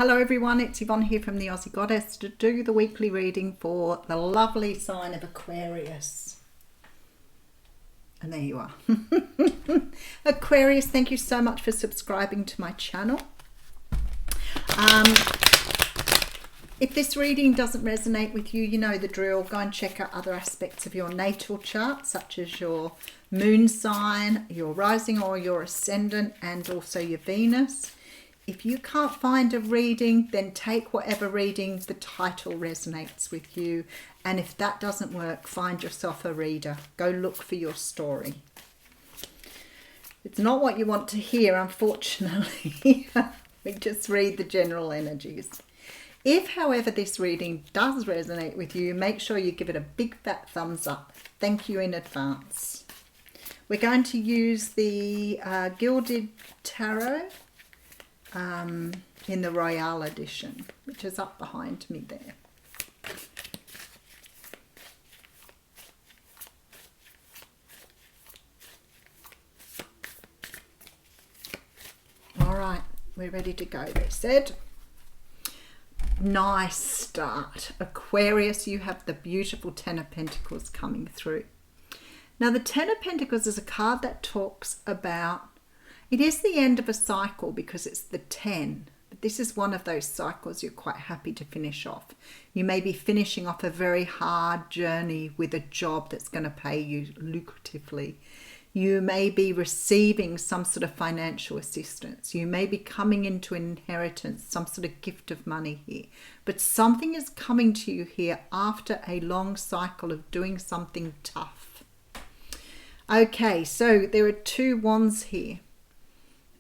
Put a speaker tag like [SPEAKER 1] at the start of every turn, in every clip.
[SPEAKER 1] Hello everyone, it's Yvonne here from the Aussie Goddess to do the weekly reading for the lovely sign of Aquarius. And there you are. Aquarius, thank you so much for subscribing to my channel. If this reading doesn't resonate with you, you know the drill. Go and check out other aspects of your natal chart, such as your moon sign, your rising or your ascendant, and also your Venus. If you can't find a reading, then take whatever reading the title resonates with you. And if that doesn't work, find yourself a reader. Go look for your story. It's not what you want to hear, unfortunately. We just read the general energies. If, however, this reading does resonate with you, make sure you give it a big fat thumbs up. Thank you in advance. We're going to use the Gilded Tarot in the Royale edition, which is up behind me there. All right, we're ready to go, they said. Nice start. Aquarius, you have the beautiful Ten of Pentacles coming through. Now, the Ten of Pentacles is a card that talks about, it is the end of a cycle because it's the 10. But this is one of those cycles you're quite happy to finish off. You may be finishing off a very hard journey with a job that's going to pay you lucratively. You may be receiving some sort of financial assistance. You may be coming into inheritance, some sort of gift of money here. But something is coming to you here after a long cycle of doing something tough. Okay, so there are two wands here.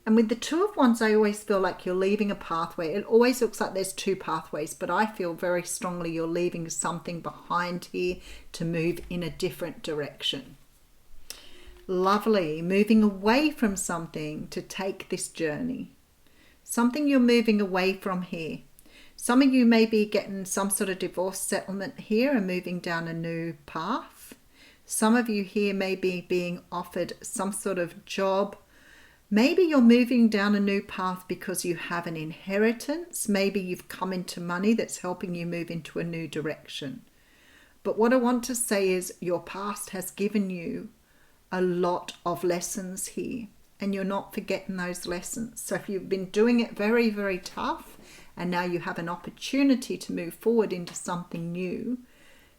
[SPEAKER 1] And with the Two of Wands, I always feel like you're leaving a pathway. It always looks like there's two pathways, but I feel very strongly you're leaving something behind here to move in a different direction. Lovely. Moving away from something to take this journey. Something you're moving away from here. Some of you may be getting some sort of divorce settlement here and moving down a new path. Some of you here may be being offered some sort of job. Maybe you're moving down a new path because you have an inheritance. Maybe you've come into money that's helping you move into a new direction. But what I want to say is your past has given you a lot of lessons here, and you're not forgetting those lessons. So if you've been doing it very, very tough, and now you have an opportunity to move forward into something new,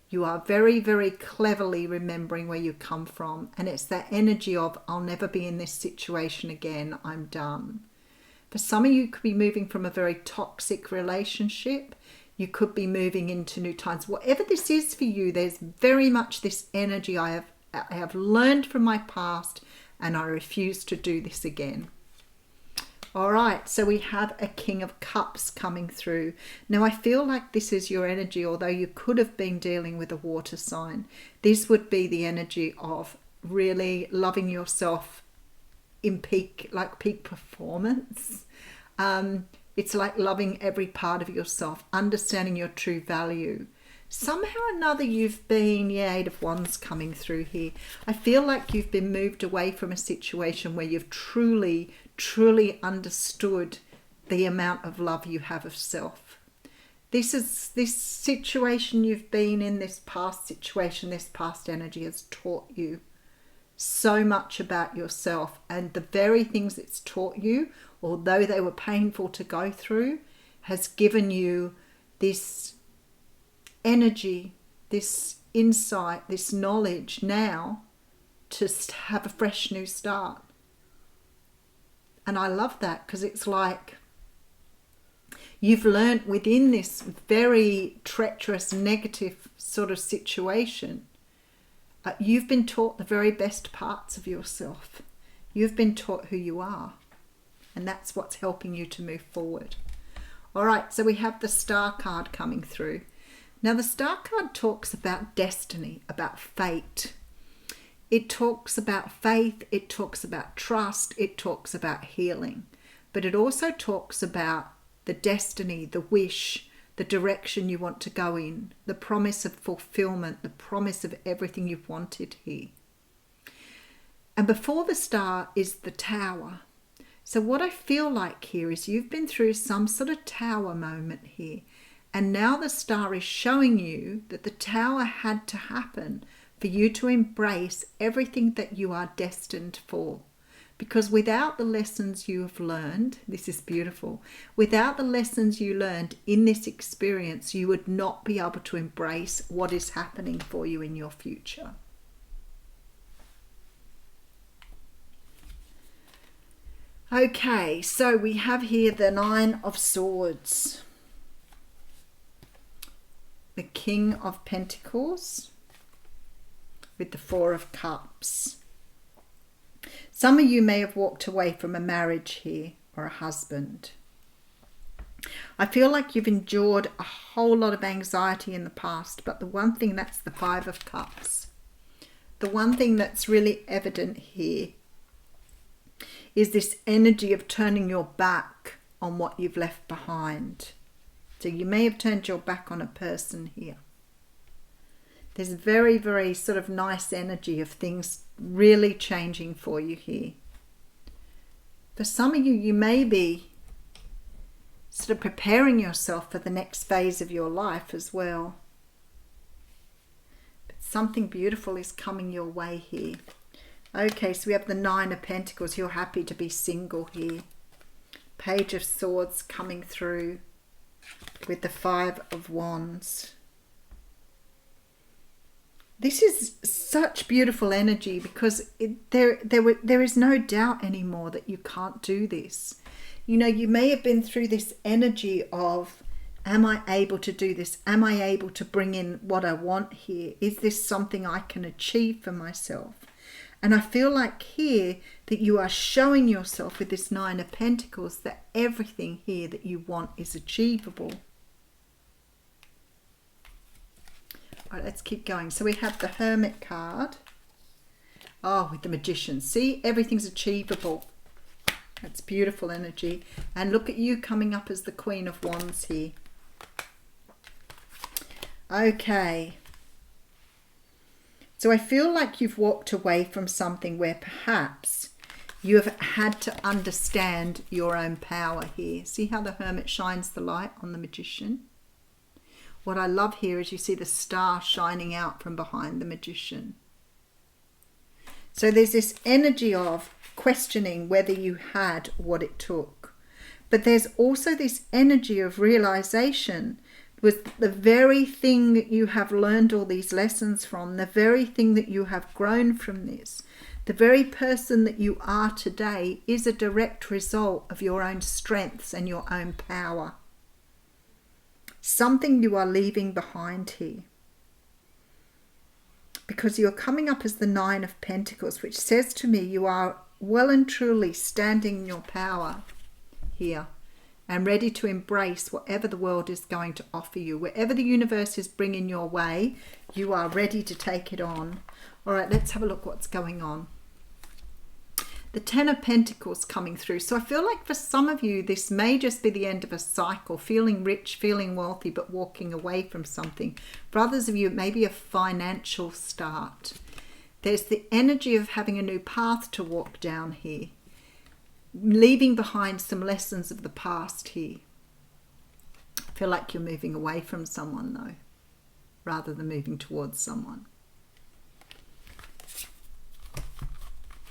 [SPEAKER 1] you are very, very cleverly remembering where you come from. And it's that energy of, I'll never be in this situation again, I'm done. For some of you, could be moving from a very toxic relationship. You could be moving into new times. Whatever this is for you, there's very much this energy I have learned from my past, and I refuse to do this again. All right, so we have a King of Cups coming through. Now, I feel like this is your energy, although you could have been dealing with a water sign. This would be the energy of really loving yourself in peak performance. It's like loving every part of yourself, understanding your true value. Somehow or another you've been, Eight of Wands coming through here. I feel like you've been moved away from a situation where you've truly, truly understood the amount of love you have of self. This situation you've been in, this past situation, this past energy has taught you so much about yourself. And the very things it's taught you, although they were painful to go through, has given you this energy, this insight, this knowledge now to have a fresh new start. And I love that, because it's like you've learnt within this very treacherous, negative sort of situation, you've been taught the very best parts of yourself. You've been taught who you are, and that's what's helping you to move forward. All right, so we have the Star card coming through. Now, the Star card talks about destiny, about fate. It talks about faith, it talks about trust, it talks about healing. But it also talks about the destiny, the wish, the direction you want to go in, the promise of fulfillment, the promise of everything you've wanted here. And before the Star is the Tower. So what I feel like here is you've been through some sort of tower moment here. And now the star is showing you that the tower had to happen for you to embrace everything that you are destined for. Because without the lessons you have learned, this is beautiful, without the lessons you learned in this experience, you would not be able to embrace what is happening for you in your future. Okay, so we have here the Nine of Swords, the King of Pentacles, with the Four of Cups. Some of you may have walked away from a marriage here or a husband. I feel like you've endured a whole lot of anxiety in the past, but the one thing, that's the Five of Cups. The one thing that's really evident here is this energy of turning your back on what you've left behind. So you may have turned your back on a person here. There's very, very sort of nice energy of things really changing for you here. For some of you, you may be sort of preparing yourself for the next phase of your life as well. But something beautiful is coming your way here. Okay, so we have the Nine of Pentacles. You're happy to be single here. Page of Swords coming through with the Five of Wands. This is such beautiful energy because there is no doubt anymore that you can't do this. You know, you may have been through this energy of, am I able to do this? Am I able to bring in what I want here? Is this something I can achieve for myself? And I feel like here that you are showing yourself with this Nine of Pentacles that everything here that you want is achievable. All right, let's keep going. So we have the Hermit card. Oh, with the Magician. See, everything's achievable. That's beautiful energy. And look at you coming up as the Queen of Wands here. Okay. So I feel like you've walked away from something where perhaps you have had to understand your own power here. See how the Hermit shines the light on the Magician? What I love here is you see the star shining out from behind the Magician. So there's this energy of questioning whether you had what it took. But there's also this energy of realization with the very thing that you have learned all these lessons from, the very thing that you have grown from this, the very person that you are today is a direct result of your own strengths and your own power. Something you are leaving behind here. Because you're coming up as the Nine of Pentacles, which says to me you are well and truly standing in your power here and ready to embrace whatever the world is going to offer you. Wherever the universe is bringing your way, you are ready to take it on. All right, let's have a look what's going on. The Ten of Pentacles coming through. So I feel like for some of you, this may just be the end of a cycle, feeling rich, feeling wealthy, but walking away from something. For others of you, it may be a financial start. There's the energy of having a new path to walk down here, leaving behind some lessons of the past here. I feel like you're moving away from someone though, rather than moving towards someone.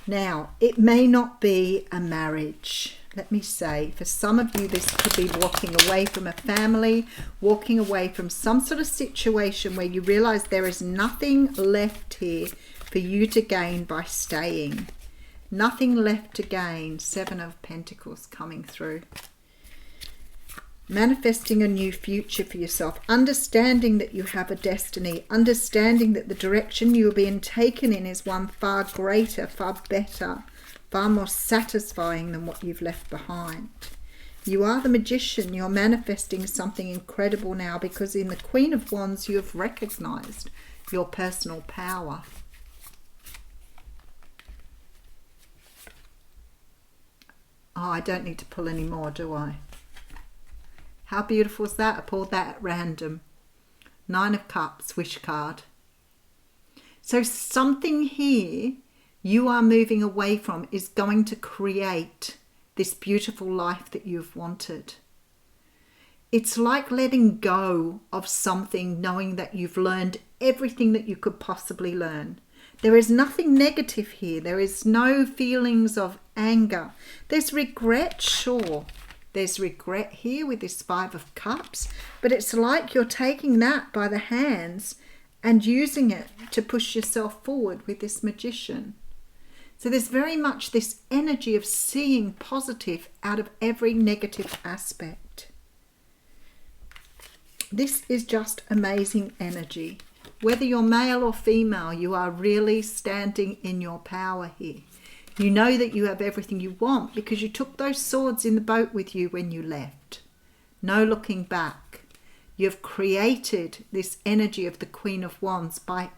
[SPEAKER 1] Now, it may not be a marriage. Let me say, for some of you, this could be walking away from a family, walking away from some sort of situation where you realize there is nothing left here for you to gain by staying. Nothing left to gain. Seven of Pentacles coming through. Manifesting a new future for yourself, understanding that you have a destiny, understanding that the direction you are being taken in is one far greater, far better, far more satisfying than what you've left behind. You are the Magician. You're manifesting something incredible now because in the Queen of Wands you have recognized your personal power. Oh, I don't need to pull any more, do I? How beautiful is that? I pulled that at random. Nine of Cups, wish card. So something here you are moving away from is going to create this beautiful life that you've wanted. It's like letting go of something, knowing that you've learned everything that you could possibly learn. There is nothing negative here. There is no feelings of anger. There's regret, sure. There's regret here with this Five of Cups, but it's like you're taking that by the hands and using it to push yourself forward with this Magician. So there's very much this energy of seeing positive out of every negative aspect. This is just amazing energy. Whether you're male or female, you are really standing in your power here. You know that you have everything you want because you took those swords in the boat with you when you left. No looking back. You've created this energy of the Queen of Wands by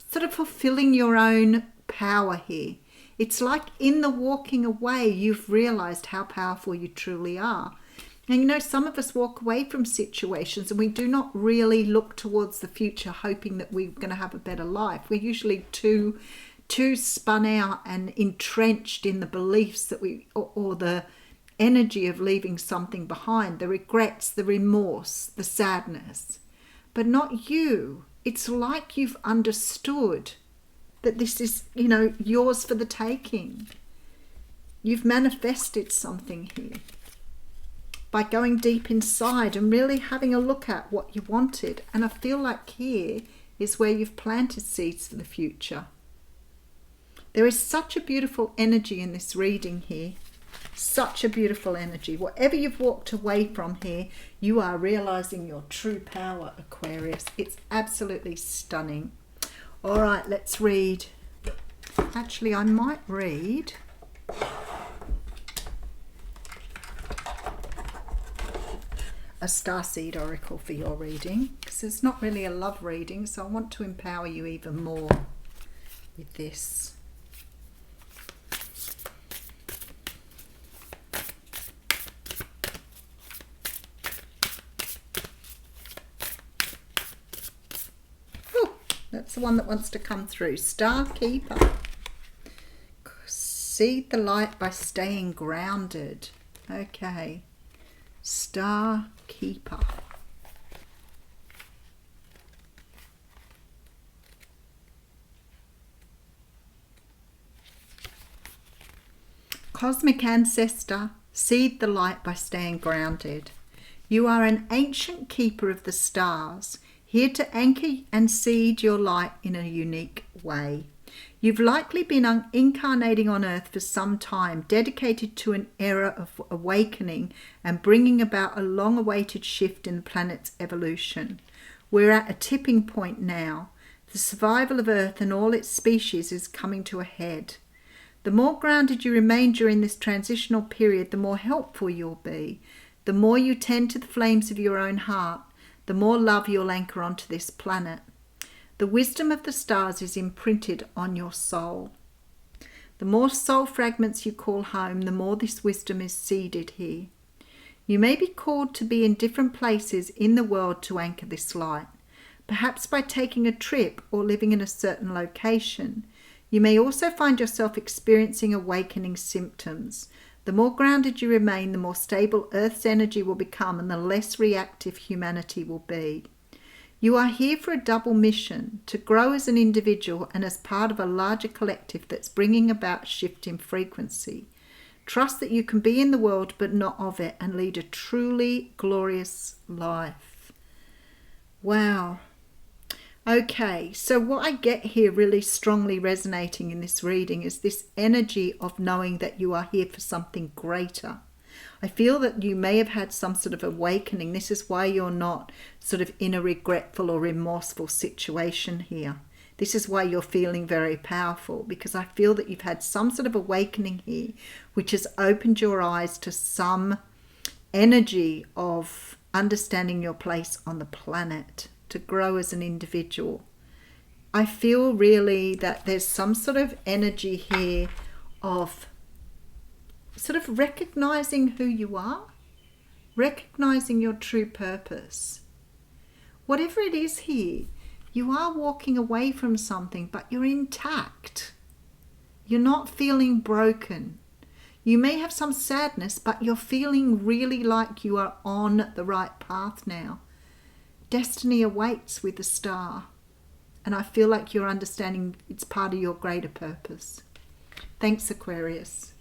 [SPEAKER 1] sort of fulfilling your own power here. It's like in the walking away, you've realized how powerful you truly are. And you know, some of us walk away from situations and we do not really look towards the future hoping that we're going to have a better life. We're usually too spun out and entrenched in the beliefs that or the energy of leaving something behind, the regrets, the remorse, the sadness. But not you. It's like you've understood that this is, you know, yours for the taking. You've manifested something here by going deep inside and really having a look at what you wanted. And I feel like here is where you've planted seeds for the future. There is such a beautiful energy in this reading here. Such a beautiful energy. Whatever you've walked away from here, you are realizing your true power, Aquarius. It's absolutely stunning. All right, let's read. Actually, I might read a starseed oracle for your reading, because it's not really a love reading, so I want to empower you even more with this. That's the one that wants to come through. Star Keeper. See the light by staying grounded. Okay. Star Keeper. Cosmic Ancestor, seed the light by staying grounded. You are an ancient keeper of the stars, here to anchor and seed your light in a unique way. You've likely been incarnating on Earth for some time, dedicated to an era of awakening and bringing about a long-awaited shift in the planet's evolution. We're at a tipping point now. The survival of Earth and all its species is coming to a head. The more grounded you remain during this transitional period, the more helpful you'll be. The more you tend to the flames of your own heart, the more love you'll anchor onto this planet. The wisdom of the stars is imprinted on your soul. The more soul fragments you call home, the more this wisdom is seeded here. You may be called to be in different places in the world to anchor this light, perhaps by taking a trip or living in a certain location. You may also find yourself experiencing awakening symptoms. The more grounded you remain, the more stable Earth's energy will become and the less reactive humanity will be. You are here for a double mission, to grow as an individual and as part of a larger collective that's bringing about a shift in frequency. Trust that you can be in the world but not of it and lead a truly glorious life. Wow. Okay, so what I get here really strongly resonating in this reading is this energy of knowing that you are here for something greater. I feel that you may have had some sort of awakening. This is why you're not sort of in a regretful or remorseful situation here. This is why you're feeling very powerful, because I feel that you've had some sort of awakening here, which has opened your eyes to some energy of understanding your place on the planet, to grow as an individual. I feel really that there's some sort of energy here of sort of recognizing who you are, recognizing your true purpose. Whatever it is here, you are walking away from something, but you're intact. You're not feeling broken. You may have some sadness, but you're feeling really like you are on the right path now. Destiny awaits with the star. And I feel like you're understanding it's part of your greater purpose. Thanks, Aquarius.